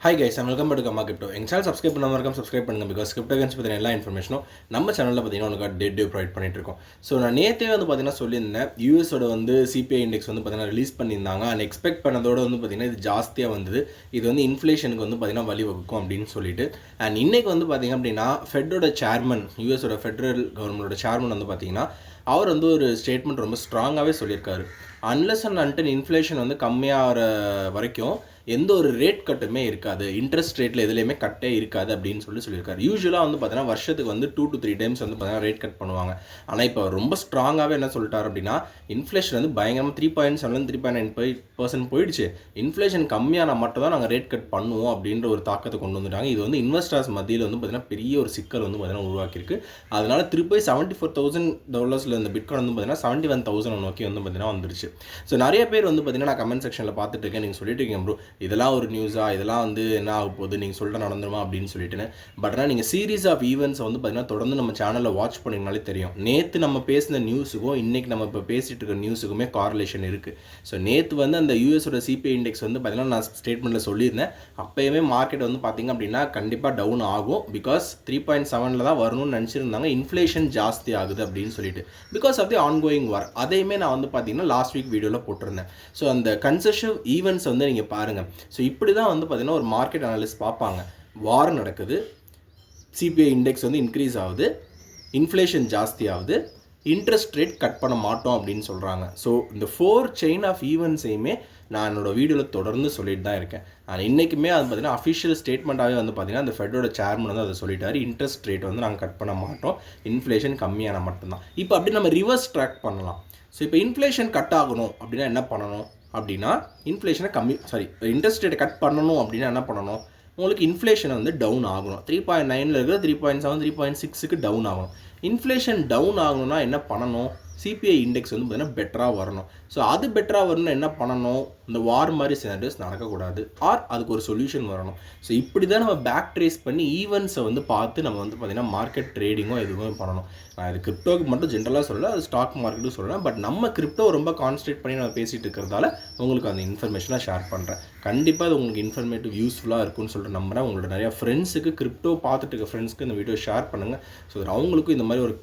Hi guys, welcome to comma crypto. எங்கள் channel subscribe பண்ணாமல் இருக்கோம், சப்ஸ்கிரைப் பண்ணுங்கள். பிகாஸ் கிரிப்டோ கரன்சி பற்றின எல்லா இன்ஃபர்மேஷனும் நம்ம சேனலில் பார்த்தீங்கன்னா உங்களுக்கு டே ப்ரொவைட் பண்ணிட்டு இருக்கோம். ஸோ நான் நேற்றே வந்து பார்த்தீங்கன்னா சொல்லியிருந்தேன், யூஎஸோட வந்து சிபிஐ இண்டெக்ஸ் வந்து பார்த்தீங்கன்னா ரிலீஸ் பண்ணியிருந்தாங்க. அண்ட் எக்ஸ்பெக்ட் பண்ணதோட வந்து பார்த்தீங்கன்னா இது ஜாஸ்தியாக வந்தது. இது வந்து இன்ஃப்ளேஷனுக்கு வந்து பார்த்தீங்கன்னா வழிவகுக்கும் அப்படின்னு சொல்லிட்டு. அண்ட் இன்னைக்கு வந்து பார்த்தீங்க அப்படின்னா ஃபெட்டோட சேர்மன், யூஎஸோட ஃபெடரல் கவர்மெண்டோட சேர்மன் வந்து பார்த்தீங்கன்னா அவர் வந்து ஒரு ஸ்டேட்மெண்ட் ரொம்ப ஸ்ட்ராங்காகவே சொல்லியிருக்காரு. அன்லெஸ் அண்ட் அன்டில் இன்ஃப்ளேஷன் வந்து கம்மியாகிற வரைக்கும் எந்த ஒரு ரேட் கட்டுமே இருக்காது, இன்ட்ரெஸ்ட் ரேட்டில் எதுலேயுமே கட்டே இருக்காது அப்படின்னு சொல்லியிருக்காரு. யூஸ்வலாக வந்து பார்த்தீங்கன்னா வருஷத்துக்கு வந்து 2 to 3 டைம்ஸ் வந்து பார்த்தீங்கன்னா ரேட் கட் பண்ணுவாங்க. ஆனால் இப்போ ரொம்ப ஸ்ட்ராங்காகவே என்ன சொல்லிட்டார் அப்படின்னா, இன்ஃப்ளேஷன் வந்து பயங்கரமாக 3.7 3.95% போயிடுச்சு. இன்ஃப்ளேஷன் கம்மியான மட்டும் தான் நாங்கள் ரேட் கட் பண்ணுவோம் அப்படின்ற ஒரு தாக்கத்தை கொண்டு வந்துட்டாங்க. இது வந்து இன்வெஸ்டர்ஸ் மத்தியில் வந்து பார்த்தீங்கன்னா பெரிய ஒரு சிக்கல் வந்து பார்த்தீங்கன்னா உருவாக்கியிருக்கு. அதனால் திருப்பி $74,000 இந்த பிட்காயின் வந்து பார்த்தீங்கன்னா 71,000 நோக்கி வந்து பார்த்தீங்கன்னா வந்துருச்சு. ஸோ நிறைய பேர் வந்து பார்த்தீங்கன்னா நான் கமெண்ட் செக்ஷனில் பார்த்துட்டு இருக்கேன், நீங்கள் சொல்லிட்டு இருக்கீங்க ப்ரோ இதெல்லாம் ஒரு நியூஸா, இதெல்லாம் வந்து என்ன ஆக போகுது, நீங்கள் சொல்லிட்டு நடந்துருமா அப்படின்னு சொல்லிட்டுன்னு. பட் ஆனால் நீங்கள் சீரீஸ் ஆஃப் ஈவெண்ட்ஸை வந்து பார்த்தீங்கன்னா தொடர்ந்து நம்ம சேனலில் வாட்ச் பண்ணிங்கனாலே தெரியும். நேற்று நம்ம பேசின நியூஸுக்கும் இன்றைக்கி நம்ம இப்போ பேசிகிட்டு இருக்க நியூஸுக்குமே கார்லேஷன் இருக்குது. ஸோ நேற்று வந்து அந்த யூஎஸோட சிபிஐ இண்டெக்ஸ் வந்து பார்த்தீங்கன்னா நான் ஸ்டேட்மெண்ட்டில் சொல்லியிருந்தேன், அப்போயுமே மார்க்கெட் வந்து பார்த்திங்க அப்படின்னா கண்டிப்பாக டவுன் ஆகும். பிகாஸ் 3.7 தான் வரணும்னு நினச்சிருந்தாங்க. இன்ஃப்ளேஷன் ஜாஸ்தி ஆகுது அப்படின்னு சொல்லிட்டு, பிகாஸ் ஆஃப் தி ஆன்கோயிங் வார். அதையுமே நான் வந்து பார்த்தீங்கன்னா லாஸ்ட் வீக் வீடியோவில் போட்டிருந்தேன். ஸோ அந்த கன்செஷன் ஈவெண்ட்ஸ் வந்து நீங்கள் பாருங்கள். ஸோ இப்படி தான் வந்து பார்த்திங்கன்னா ஒரு மார்க்கெட் அனாலிஸ்ட் பார்ப்பாங்க. வார் நடக்குது, சிபிஐ இண்டெக்ஸ் வந்து இன்க்ரீஸ் ஆகுது, இன்ஃப்ளேஷன் ஜாஸ்தி ஆகுது, இன்ட்ரெஸ்ட் ரேட் கட் பண்ண மாட்டோம் அப்படின்னு சொல்கிறாங்க. ஸோ இந்த 4 செயின் ஆஃப் ஈவெண்ட்ஸையுமே நான் என்னோடய வீடியோவில் தொடர்ந்து சொல்லிட்டு தான் இருக்கேன். ஆனால் இன்றைக்குமே அது பார்த்திங்கன்னா அஃபிஷியல் ஸ்டேட்மெண்ட்டாகவே வந்து பார்த்திங்கன்னா அந்த ஃபெட்டோட சேர்மன் வந்து அதை சொல்லிட்டாரு, இன்ட்ரெஸ்ட் ரேட் வந்து நாங்கள் கட் பண்ண மாட்டோம், இன்ஃப்ளேஷன் கம்மியான மட்டும்தான். இப்போ அப்படி நம்ம ரிவர்ஸ் ட்ராக் பண்ணலாம். ஸோ இப்போ இன்ஃப்ளேஷன் கட் ஆகணும் அப்படின்னா என்ன பண்ணணும் அப்படின்னா, இன்ட்ரெஸ்ட் ரேட்டை கட் பண்ணணும் அப்படின்னா என்ன பண்ணணும், உங்களுக்கு இன்ஃப்ளேஷன் வந்து டவுன் ஆகணும். 3.9 இருக்கிற 3.7 3.6க்கு டவுன் ஆகணும். இன்ஃப்ளேஷன் டவுன் ஆகணும்னா என்ன பண்ணணும், சிபிஐ இண்டெக்ஸ் வந்து பார்த்தீங்கன்னா பெட்டராக வரணும். ஸோ அது பெட்டராக வரணும்னா என்ன பண்ணணும், இந்த வார் மாதிரி சினாரியோஸ் நடக்கக்கூடாது, ஆர் அதுக்கு ஒரு சொல்யூஷன் வரணும். ஸோ இப்படி தான் நம்ம பேக் ட்ரேஸ் பண்ணி ஈவெண்ட்ஸை வந்து பார்த்து நம்ம வந்து பார்த்திங்கன்னா மார்க்கெட் ட்ரேடிங்கோ எதுவுமே பண்ணணும். நான் இது கிரிப்டோக்கு மட்டும் ஜென்ரலாக சொல்லலை, அது ஸ்டாக் மார்க்கெட்டும் சொல்லலாம். பட் நம்ம கிரிப்டோ ரொம்ப கான்சன்ட்ரேட் பண்ணி நம்ம பேசிகிட்டு இருக்கிறதால உங்களுக்கு அந்த இன்ஃபர்மேஷனாக ஷேர் பண்ணுறேன். கண்டிப்பாக அது உங்களுக்கு இன்ஃபர்மேட்டிவ் யூஸ்ஃபுல்லாக இருக்கும்னு சொல்லிட்டு நம்புகிறேன். உங்களோட நிறையா ஃப்ரெண்ட்ஸுக்கு, கிரிப்டோ பார்த்துட்டு இருக்க ஃப்ரெண்ட்ஸ்க்கு இந்த வீடியோ ஷேர் பண்ணுங்கள். ஸோ அவங்களுக்கும் இந்த மாதிரி ஒரு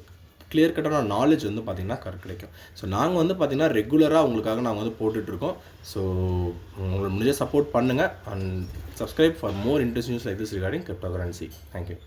கிளியர் கட்டான நாலேஜ் வந்து பார்த்திங்கன்னா கிடைக்கும். ஸோ நாங்கள் வந்து பார்த்திங்கன்னா ரெகுலராக உங்களுக்காக நாங்கள் வந்து போட்டுட்ருக்கோம். ஸோ உங்களுக்கு முடிஞ்ச சப்போர்ட் பண்ணுங்கள் and subscribe for more interest news like this regarding crypto currency. Thank you.